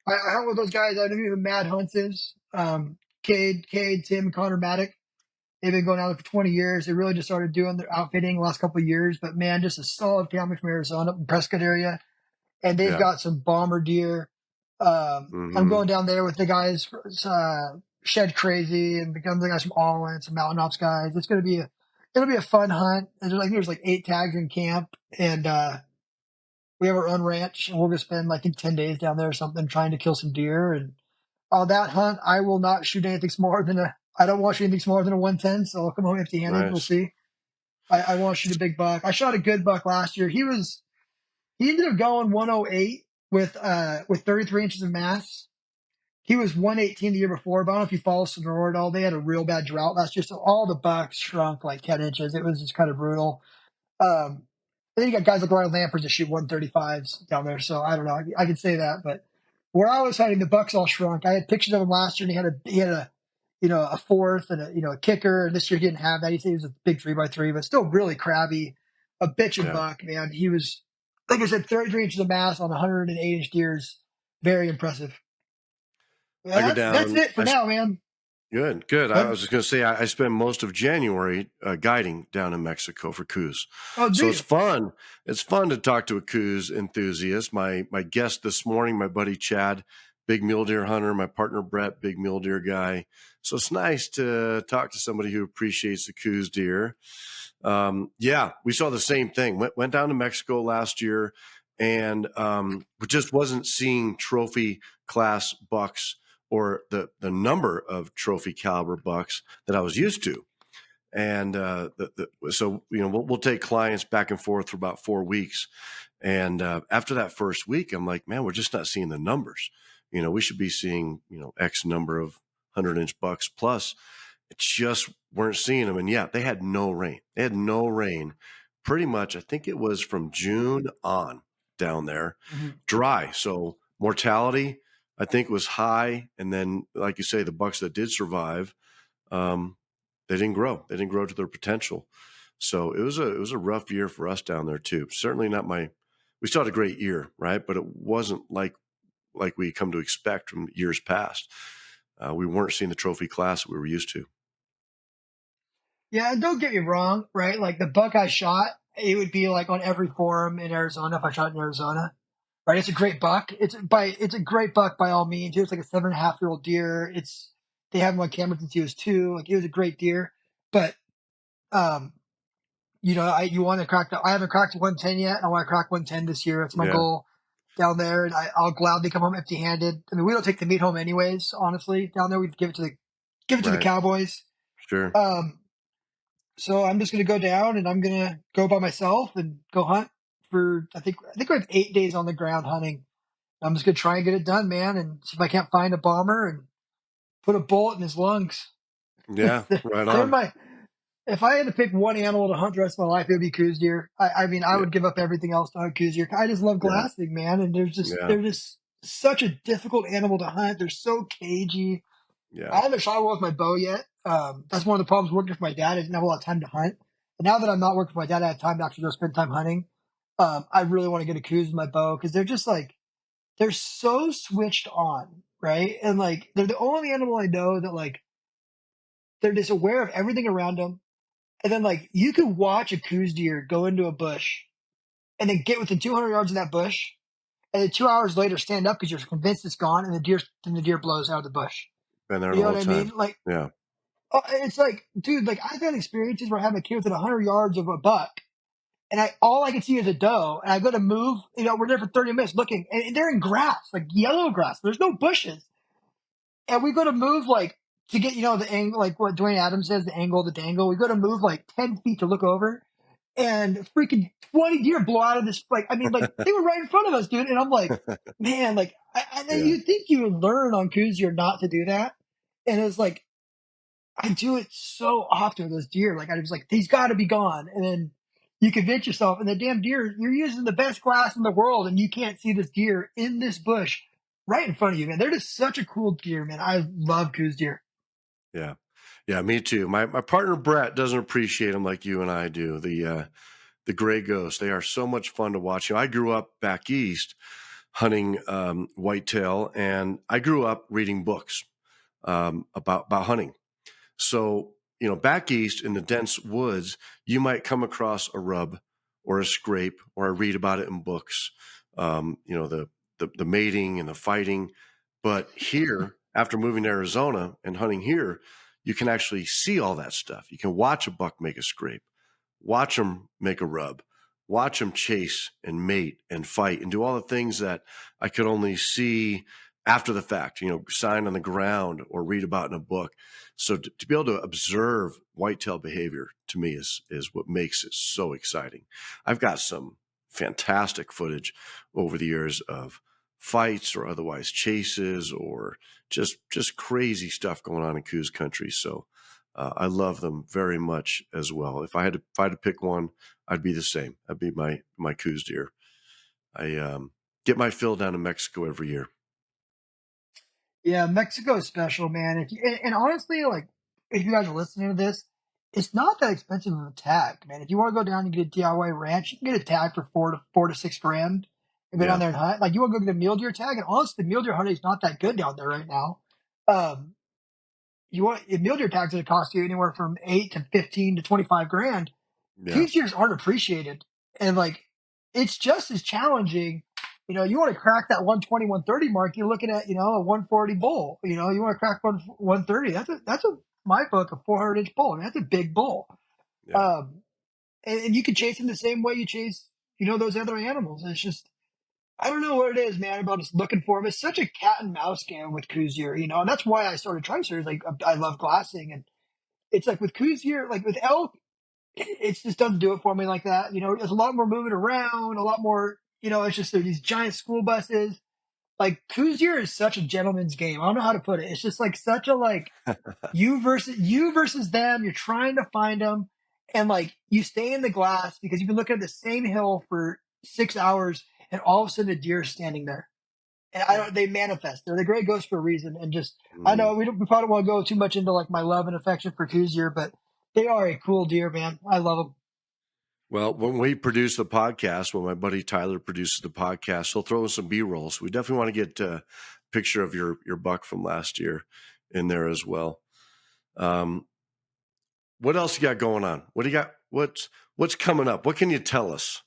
I hunt with those guys. I know who the Mad Hunts is. Cade, Tim, and Connor Maddock. They've been going out there for 20 years. They really just started doing their outfitting the last couple of years. But man, just a solid family from Arizona, up in Prescott area, and they've Yeah. got some bomber deer. I'm Mm-hmm. going down there with the guys, Shed Crazy, and become the guys from All In, some Mountain Ops guys. It'll be a fun hunt. There's like 8 tags in camp, and we have our own ranch, and we're gonna spend like I think 10 days down there or something trying to kill some deer. And on that hunt, I will not shoot anything smaller than a. I don't want to shoot anything smaller than a 110, so I'll come home empty-handed. We'll Nice. see. I want to shoot a big buck. I shot a good buck last year. He ended up going 108 with 33 inches of mass. He was 118 the year before, but I don't know if you follow Sonora at all. They had a real bad drought last year, so all the bucks shrunk like 10 inches. It was just kind of brutal. Um, and then you got guys like Ryan Lampers that shoot 135s down there, so I don't know. I can say that, but where I was hunting, the bucks all shrunk. I had pictures of him last year, and he had a a fourth and a kicker. And this year he didn't have that. He said he was a big 3x3, but still really crabby, a bitchin' Yeah. buck, man. He was, like I said, 33 inches of mass on 108-inch deers. Very impressive. I go That's down. it for now, man. Good, good. I But was just going to say I spend most of January guiding down in Mexico for coos, oh, do so it's you? fun. It's fun to talk to a coos enthusiast. My guest this morning, my buddy Chad, big mule deer hunter. My partner Brett, big mule deer guy. So it's nice to talk to somebody who appreciates the coos deer. Yeah, we saw the same thing. Went down to Mexico last year, and just wasn't seeing trophy class bucks or the number of trophy caliber bucks that I was used to. And so we'll take clients back and forth for about 4 weeks, and after that first week, I'm like, man, we're just not seeing the numbers. We should be seeing X number of 100-inch bucks plus. It just weren't seeing them, and yeah, they had no rain. They had no rain, pretty much. I think it was from June on down there, Mhm. dry. So mortality, I think, was high, and then, like you say, the bucks that did survive, um, they didn't grow. They didn't grow to their potential. So it was a rough year for us down there too. Certainly not my. We still had a great year, right? But it wasn't like we come to expect from years past. We weren't seeing the trophy class that we were used to. Yeah, and don't get me wrong, right? Like the buck I shot, it would be like on every forum in Arizona if I shot in Arizona. Right? It's a great buck. It's a great buck by all means. It was like a 7.5-year-old deer. They have him on camera since he was 2. Like it was a great deer. But um, you want to crack I haven't cracked 110 yet. I want to crack 110 this year. That's my Yeah, goal down there, and I'll gladly come home empty-handed. I mean, we don't take the meat home anyways. Honestly, down there we give it to the right. cowboys. Sure. Um, so I'm just gonna go down and I'm gonna go by myself and go hunt for I think we have 8 days on the ground hunting. I'm just gonna try and get it done, man, and see if I can't find a bomber and put a bullet in his lungs. Yeah, right They're on. my. If I had to pick one animal to hunt the rest of my life, it would be coos deer. I mean, I Yeah, would give up everything else to hunt coos deer. I just love yeah, glassing, man, and yeah, they're just such a difficult animal to hunt. They're so cagey. I yeah, haven't shot one with my bow yet. That's one of the problems working for my dad. I didn't have a lot of time to hunt. But now that I'm not working for my dad, I have time to actually go spend time hunting. I really want to get a coos with my bow because they're just like they're so switched on, right? And like they're the only animal I know that like they're just aware of everything around them. And then like you could watch a coos deer go into a bush and then get within 200 yards of that bush, and then 2 hours later stand up because you're convinced it's gone, and the deer blows out of the bush. been there You the know whole what I mean? time. Like Yeah, it's like, dude, like I've had experiences where I have a kid within 100 yards of a buck, and all I can see is a doe, and I go to move. We're there for 30 minutes looking, and they're in grass, like yellow grass. There's no bushes, and we go to move like to get the angle, like what Dwayne Adams says, the angle, the dangle. We go to move like 10 feet to look over, and freaking 20 deer blow out of this. Like I mean, like they were right in front of us, dude. And I'm like, man, like yeah, you think you would learn on coos you're not to do that, and it's like I do it so often with those deer. Like I was like, he's got to be gone, and then you convince yourself, and the damn deer, you're using the best glass in the world, and you can't see this deer in this bush right in front of you, man. They're just such a cool deer, man. I love coos deer. yeah, yeah. Me too. My partner Brett doesn't appreciate them like you and I do. The gray ghosts. They are so much fun to watch. I grew up back east hunting whitetail, and I grew up reading books about hunting. So, back east in the dense woods, you might come across a rub or a scrape, or I read about it in books, the mating and the fighting. But here, after moving to Arizona and hunting here, you can actually see all that stuff. You can watch a buck make a scrape, watch them make a rub, watch them chase and mate and fight and do all the things that I could only see after the fact, sign on the ground or read about in a book. So to be able to observe whitetail behavior to me is what makes it so exciting. I've got some fantastic footage over the years of fights or otherwise chases or just crazy stuff going on in Coos country. So I love them very much as well. If I had to pick one, I'd be the same. I'd be my Coos deer. I get my fill down in Mexico every year. Yeah, Mexico is special, man. And honestly, like if you guys are listening to this, it's not that expensive of a tag, man. If you want to go down and get a DIY ranch, you can get a tag for four to 6 grand and go down Yeah, there and hunt. Like you want to go get a mule deer tag, and honestly, the mule deer hunting is not that good down there right now. Um, you want a mule deer tags that cost you anywhere from 8 to 15 to 25 grand. yeah, These years aren't appreciated. And like, it's just as challenging. You want to crack that 120, 130 mark. You're looking at, a 140 bull. You want to crack 130. That's my book, a 400-inch bull. I mean, that's a big bull. yeah. Um, and you can chase him the same way you chase, those other animals. It's just, I don't know what it is, man, about just looking for him. It's such a cat and mouse game with Kuzier, and that's why I started Tricers. Like, I love glassing, and it's like with Kuzier, like with elk, it just doesn't do it for me like that. There's a lot more moving around, a lot more, it's just these giant school buses. Like Kuzier is such a gentleman's game. I don't know how to put it. It's just like such a like you versus them. You're trying to find them, and like you stay in the glass because you've been looking at the same hill for 6 hours, and all of a sudden a deer is standing there. And I Yeah. don't. They manifest. They're the gray ghost for a reason. And just I Mhm. know we probably don't want to go too much into like my love and affection for Kuzier, but they are a cool deer, man. I love them. Well, when we produce the podcast, when my buddy Tyler produces the podcast, he'll throw in some B-rolls. We definitely want to get a picture of your buck from last year in there as well. Um, what else you got going on? What do you got? What's coming up? What can you tell us?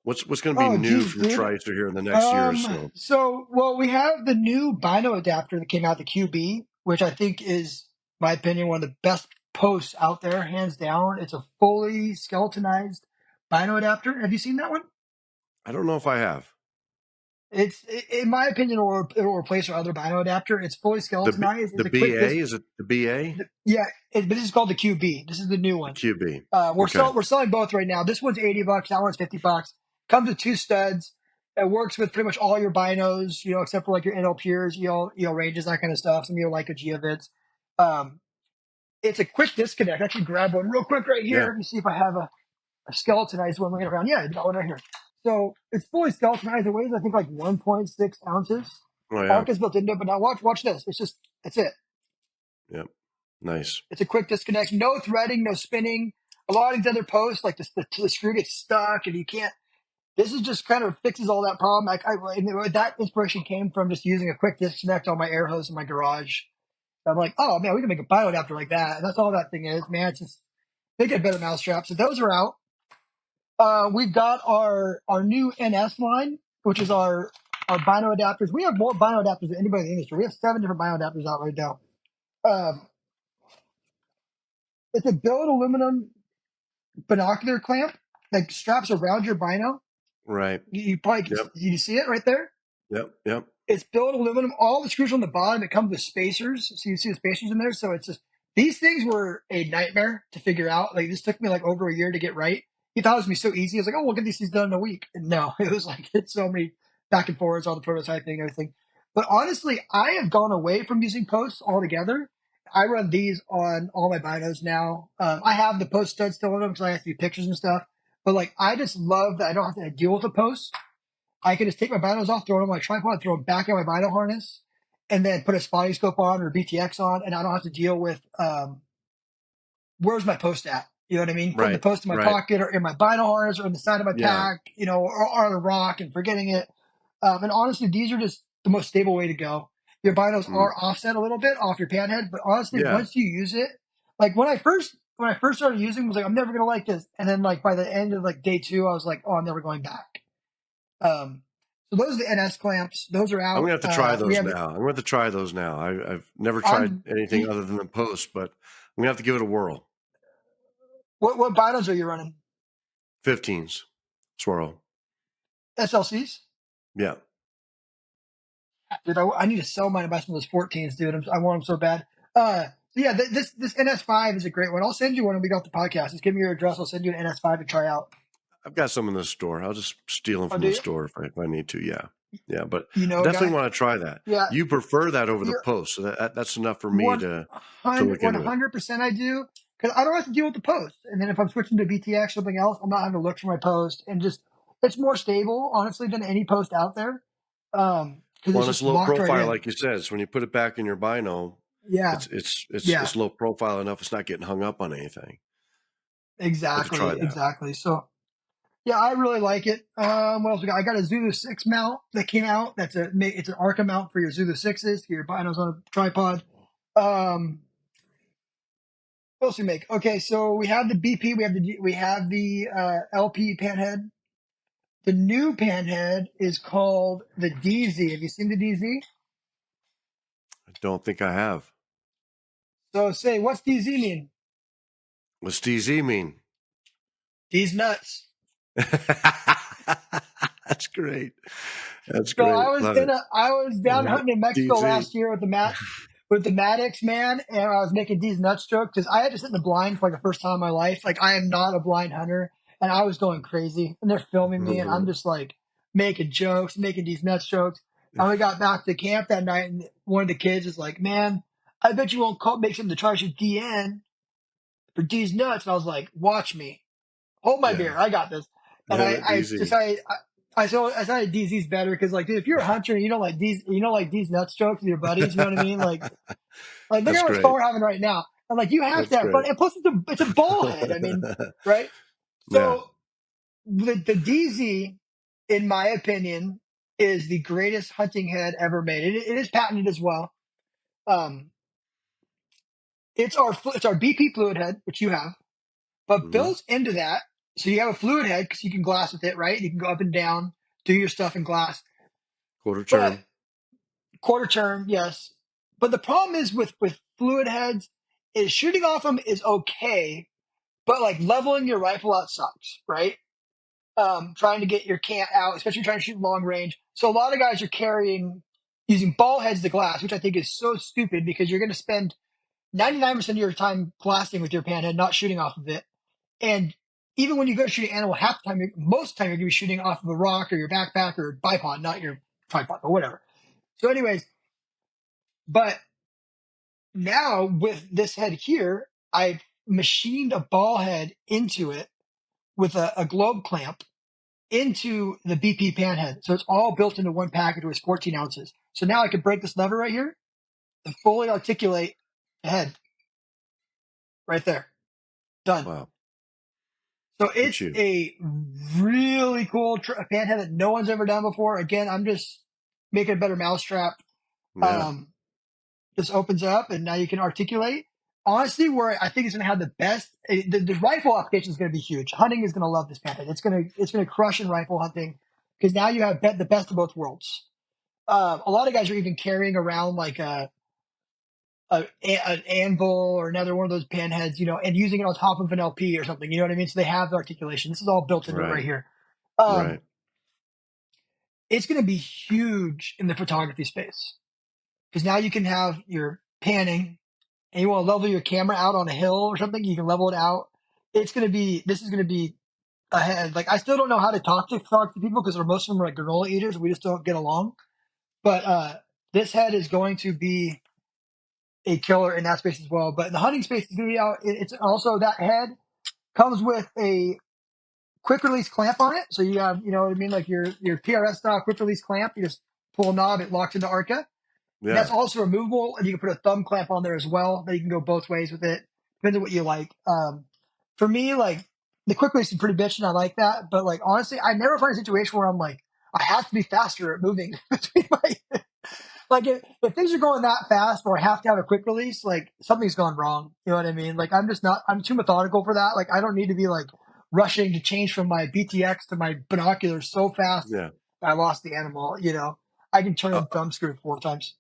What's going to be Oh, new geez, from dude. Tricer here in the next year or so? Well, we have the new Bino adapter that came out, the QB, which I think is, my opinion, one of the best posts out there, hands down. It's a fully skeletonized Bino adapter. Have you seen that one? I don't know if I have In my opinion, it'll replace our other Bino adapter. It's fully skeletonized. the It's a quick BA. disc. Is it the BA? Yeah, but this is called the QB. This is the new The one. QB. We're Okay. we're selling both right now. This one's $80. That one's $50. Comes with two studs. It works with pretty much all your binos, except for like your NL Pures, ranges, that kind of stuff. Some of your Leica Geovids. Um, it's a quick disconnect. I can grab one real quick right here. Yeah. Let me see if I have a skeletonized one laying around. Yeah, I got one right here. So it's fully skeletonized. It weighs I think like 1.6 ounces. Oh yeah. Arc is built into it, but now watch this. It's it. Yep. Nice. It's a quick disconnect. No threading, no spinning. A lot of these other posts, like the screw gets stuck and you can't. This is just kind of fixes all that problem. That inspiration came from just using a quick disconnect on my air hose in my garage. I'm like, oh man, we can make a bio adapter like that. And that's all that thing is, man. It's just they get better mousetraps. So those are out. We've got our new NS line, which is our bino adapters. We have more bino adapters than anybody in the industry. We have 7 different bino adapters out right now. Um, it's a billet aluminum binocular clamp that straps around your bino. Right. You probably Yep. you see it right there. Yep. Yep. It's billet aluminum. All the screws on the bottom. It comes with spacers, so you see the spacers in there. So it's just these things were a nightmare to figure out. Like this took me like over a year to get right. He thought it was gonna be so easy. I was like, oh, we'll get these things done in a week. And no, it was like it's so many back and forwards, all the prototyping and everything. But honestly, I have gone away from using posts altogether. I run these on all my binos now. I have the post stud still in them because I have to do pictures and stuff. But like, I just love that I don't have to deal with a post. I can just take my binos off, throw it on my tripod, throw it back in my bino harness, and then put a spotting scope on or BTX on, and I don't have to deal with where's my post at? You know what I mean? Putting the Right. post in my Right. pocket or in my bino harness or in the side of my Yeah. pack, or on a rock and forgetting it. And honestly, these are just the most stable way to go. Your binos Mm. are offset a little bit off your pan head, but honestly, Yeah. once you use it, like when I first started using, it, I was like, I'm never gonna like this. And then like by the end of like day 2, I was like, oh, I'm never going back. Um, so those are the NS clamps. Those are I'm out. gonna have to try We those have now. I'm gonna have to try those now. I've never tried on anything other than the post, but I'm gonna have to give it a whirl. what binos are you running? 15s swirl. SLCs? Yeah. Dude, I need to sell mine and buy some of those 14s, dude. I want them so bad. So yeah, this NS5 is a great one. I'll send you one when we got the podcast. Just give me your address. I'll send you an NS5 to try out. I've got some in the store. I'll just steal them Oh, from do the you? store if I need to. Yeah. Yeah. But You I know, definitely guy. want to try that. Yeah, You prefer that over the you're post. So that's enough for me one to hundred look one into it. hundred percent I do because I don't have to deal with the post. And then if I'm switching to BTX or something else, I'm not having to look for my post and just it's more stable, honestly, than any post out there. because Well, it's and it's just low locked right profile, in. like you said. So when you put it back in your bino, Yeah, it's yeah, low profile enough. It's not getting hung up on anything. Have to try that. exactly. So yeah, I really like it. What else we got? I got a Zulu 6 mount that came out. It's an Arca mount for your Zulu 6s, your binos on a tripod. Um, what else we make? Okay, so we have the BP, we have the LP panhead. The new panhead is called the DZ. Have you seen the DZ? I don't think I have. So say, what's DZ mean? What's DZ mean? D's nuts. That's great. That's So great. Love it. I was down hunting in Mexico DZ. last year with the Maddox, man, and I was making these nuts jokes because I had to sit in the blind for like the first time in my life. Like I am not a blind hunter, and I was going crazy, and they're filming me, and I'm just like making jokes, making these nuts jokes. And we got back to camp that night, and one of the kids is like, "Man, I bet you won't make something to try to shoot DN for D's nuts." And I was like, "Watch me, hold my Yeah. beer, I got this." And Yeah, that I DZ. decided. I decided DZ's better because, like, dude, if you're a hunter and you don't like these nuts jokes with your buddies, you know what I mean? Like, look That's how much great. fun we're having right now. And like, you have to That's have fun. great. And plus, it's a ball head. I mean, right? Yeah. So the DZ, in my opinion, is the greatest hunting head ever made. It is patented as well. Um, it's our BP fluid head, which you have, but Hmm. built into that. So you have a fluid head because you can glass with it, right? You can go up and down, do your stuff in glass. Quarter But turn. quarter turn, yes. But the problem is with fluid heads is shooting off them is okay, but like leveling your rifle out sucks, right? Trying to get your cant out, especially trying to shoot long range. So a lot of guys are carrying using ball heads to glass, which I think is so stupid because you're going to spend 99% of your time glassing with your pan head, not shooting off of it. And even when you go shooting animal, half the time, most of the time, you're going to be shooting off of a rock or your backpack or bipod, not your tripod or whatever. So, anyways, but now with this head here, I've machined a ball head into it with a globe clamp into the BP pan head. So it's all built into one package with 14 ounces. So now I can break this lever right here and fully articulate the head right there. Done. Wow. So Look at it's you. a really cool pan head that no one's ever done before. Again, I'm just making a better mousetrap. Yeah. Um, this opens up and now you can articulate. Honestly, where I think it's going to have the best, the rifle application is going to be huge. Hunting is going to love this pan head. It's going to crush in rifle hunting because now you have the best of both worlds. A lot of guys are even carrying around like an anvil or another one of those pan heads, and using it on top of an LP or something. You know what I mean? So they have the articulation. This is all built into it right Right. here. Right. Um, it's going to be huge in the photography space because now you can have your panning and you want to level your camera out on a hill or something. You can level it out. This is going to be ahead. Like I still don't know how to talk to people because most of them are like granola eaters. We just don't get along. But this head is going to be a killer in that space as well. But in the hunting space, it's going to be out. It's also that head comes with a quick release clamp on it. So you have, you know what I mean, like your PRS style quick release clamp. You just pull a knob, it locks into Arca. And that's Yeah. also removable, and you can put a thumb clamp on there as well. That you can go both ways with it, depends on what you like. For me, like the quick release is pretty bitch, and I like that. But like honestly, I never find a situation where I'm like, I have to be faster at moving between my like if things are going that fast or I have to have a quick release, like something's gone wrong. You know what I mean? Like I'm too methodical for that. Like I don't need to be like rushing to change from my BTX to my binoculars so fast Yeah. that I lost the animal, I can turn Uh, a thumb screw 4 times.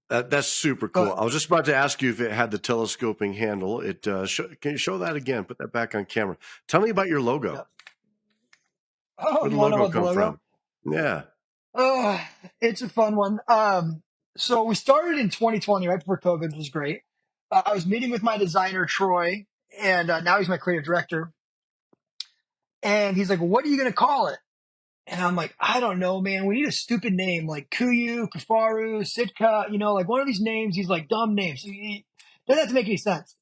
that's super cool. But I was just about to ask you if it had the telescoping handle. Can you show that again? Put that back on camera. Tell me about your yeah. logo. Oh, Where'd you the want to know logo about the come logo? from? Yeah. Oh, it's a fun one. So we started in 2020, right before COVID, which was great. I was meeting with my designer Troy, and now he's my creative director. And he's like, "What are you going to call it?" And I'm like, "I don't know, man. We need a stupid name like Kuyu, Kafaru, Sitka, like one of these names." He's like, dumb names. Doesn't have to make any sense.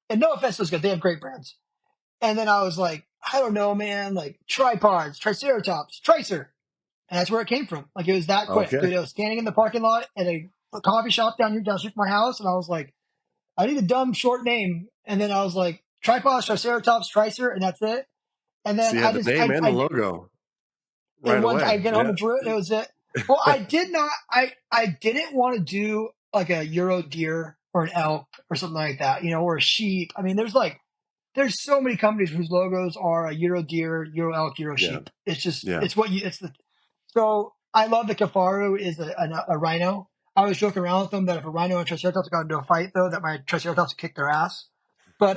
And no offense to those guys, they have great brands. And then I was like, I don't know, man, like tripods, triceratops, Tricer. And that's where it came from. Like, it was that quick, Okay. dude. I was standing in the parking lot at a coffee shop down the street from my house, and I was like, I need a dumb short name. And then I was like, Tripods, Triceratops, Tricer, and that's it. And So then you had the name and the logo in right one, away. I get home Yeah. and drew it. It was it. Well, I did not, I didn't want to do like a Euro deer or an elk or something like that, or a sheep. I mean, there's so many companies whose logos are a Euro deer, Euro elk, Euro Yeah. sheep. It's just, Yeah. it's what you, it's the, so I love the Kafaru is a rhino. I was joking around with them that if a rhino and Triceratops got into a fight, though, that my Triceratops would kick their ass. But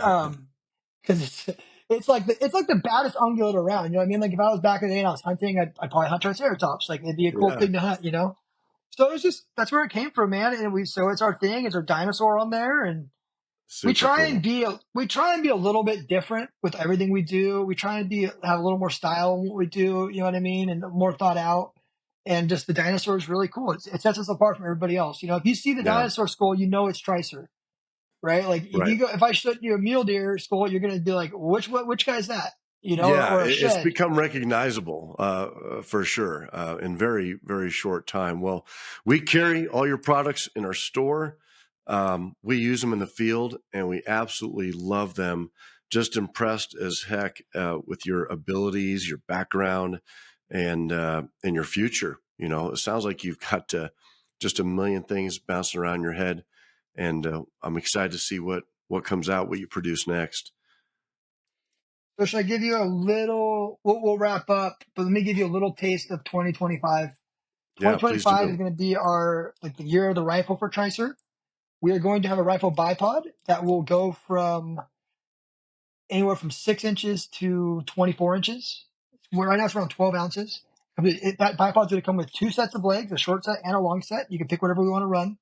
because it's like the baddest ungulate around. You know what I mean? Like, if I was back in the day and I was hunting, I'd probably hunt Triceratops. Like, it'd be a cool Yeah. thing to hunt. So it's just that's where it came from, man. And so it's our thing. It's our dinosaur on there, and we Super try and cool. be a little bit different with everything we do. We try and have a little more style in what we do. You know what I mean? And more thought out. And just the dinosaur is really cool. It sets us apart from everybody else. If you see the Yeah. dinosaur skull, it's Tricer, right? Like, Right. if I showed you a mule deer skull, you're gonna be like, which guy's that? Yeah, Or a it's shed. become recognizable for sure in very, very short time. Well, we carry all your products in our store. We use them in the field, and we absolutely love them. Just impressed as heck with your abilities, your background, and your future. It sounds like you've got just a million things bouncing around your head, and I'm excited to see what comes out, what you produce next. So should I give you a little? We'll wrap up, but let me give you a little taste of 2025. Yeah, please 2025 is do. going to be the year of the rifle for Tricer. We are going to have a rifle bipod that will go from anywhere from 6 inches to 24 inches. Right now it's around 12 ounces. That bipod's going to come with two sets of legs, a short set and a long set. You can pick whatever we want to run.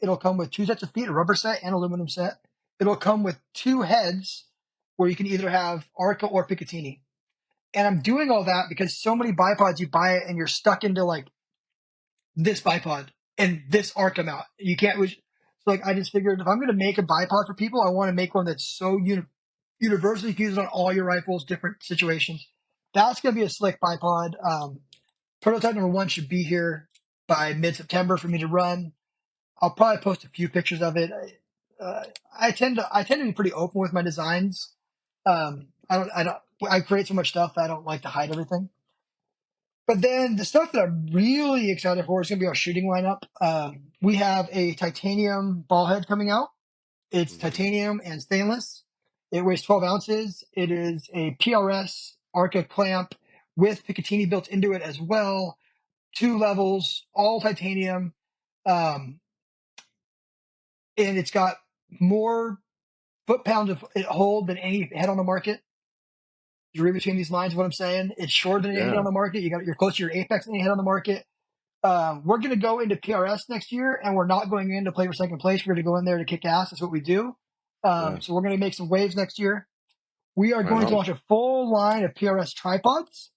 It'll come with two sets of feet, a rubber set and aluminum set. It'll come with two heads where you can either have Arca or Picatinny. And I'm doing all that because so many bipods, you buy it and you're stuck into like this bipod and this Arca mount. You can't. So like, I just figured if I'm going to make a bipod for people, I want to make one that's so universally used on all your rifles, different situations. That's going to be a slick bipod. Prototype number one should be here by mid-September for me to run. I'll probably post a few pictures of it. Uh, I tend to be pretty open with my designs. I create so much stuff that I don't like to hide everything. But then the stuff that I'm really excited for is going to be our shooting lineup. We have a titanium ball head coming out. It's Mhm. titanium and stainless. It weighs 12 ounces. It is a PRS Arca clamp with Picatinny built into it as well. Two levels, all titanium. Um, and it's got more foot-pounds of hold than any head on the market. You read between these lines what I'm saying. It's shorter than any head Yeah. on the market. You're close to your apex than any head on the market. We're going to go into PRS next year, and we're not going in to play for second place. We're going to go in there to kick ass. That's what we do. Yeah. So we're going to make some waves next year. We are Right going to on. launch a full line of PRS tripods,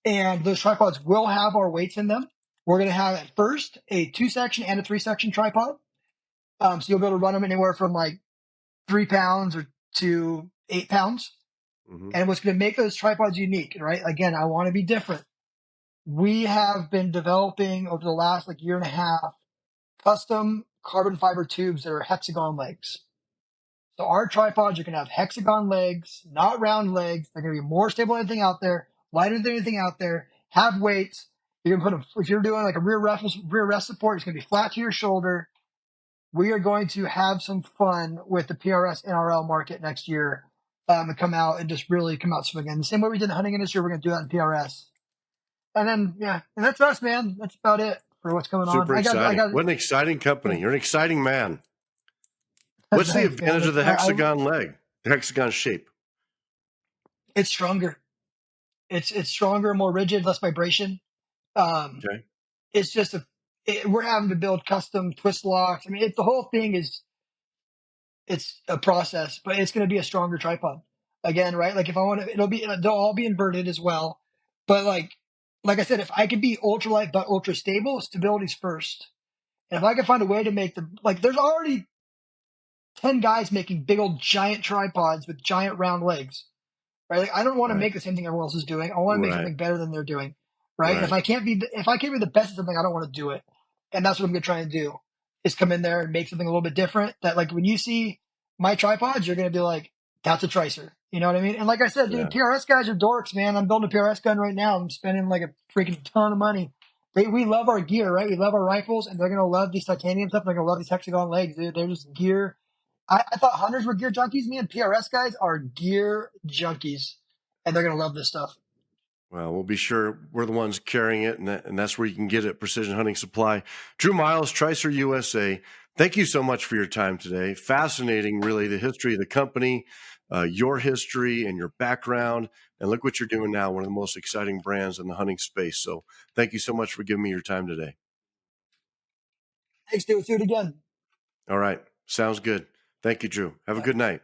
and those tripods will have our weights in them. We're going to have at first a 2-section and a 3-section tripod. So you'll be able to run them anywhere from like 3 pounds or to 8 pounds. Hmm. And what's going to make those tripods unique, right? Again, I want to be different. We have been developing over the last like year and a half custom carbon fiber tubes that are hexagon legs. So our tripods are going to have hexagon legs, not round legs. They're going to be more stable than anything out there, lighter than anything out there, have weights. You're going to put them, if you're doing like a rear rest support, it's going to be flat to your shoulder. We are going to have some fun with the PRS NRL market next year, and come out and just really come out swinging. The same way we did the hunting industry, we're going to do that in PRS. And then, yeah, and that's us, man. That's about it for what's going on. Super I exciting. got, What an exciting company. yeah. You're an exciting man. What's the Thanks, man. advantage of the hexagon leg, the hexagon shape? It's stronger. It's stronger, more rigid, less vibration. Um, Okay. it's just we're having to build custom twist locks. I mean, the whole thing it's a process, but it's going to be a stronger tripod again, right? Like if I want to, they'll all be inverted as well. But like I said, if I could be ultralight but ultra stable, stability's first. And if I can find a way to make them there's already 10 guys making big old giant tripods with giant round legs, right? Like I don't want to Right. make the same thing everyone else is doing. I want to make Right. something better than they're doing, right? And Right. if I can't be the best at something, I don't want to do it. And that's what I'm gonna try and do is come in there and make something a little bit different. That like when you see my tripods, you're gonna be like, that's a Tricer. You know what I mean? And like I said, Yeah. dude, PRS guys are dorks, man. I'm building a PRS gun right now. I'm spending like a freaking ton of money. We love our gear, right? We love our rifles, and they're gonna love these titanium stuff. They're gonna love these hexagon legs, dude. They're just gear. I thought hunters were gear junkies. Me and PRS guys are gear junkies, and they're gonna love this stuff. Well, we'll be sure we're the ones carrying it, and that's where you can get it, Precision Hunting Supply. Drew Miles, Tricer USA, thank you so much for your time today. Fascinating, really, the history of the company, your history and your background, and look what you're doing now, one of the most exciting brands in the hunting space. So thank you so much for giving me your time today. Thanks, dude. Let's do it again. All right, sounds good. Thank you, Drew. Have a Bye. good night.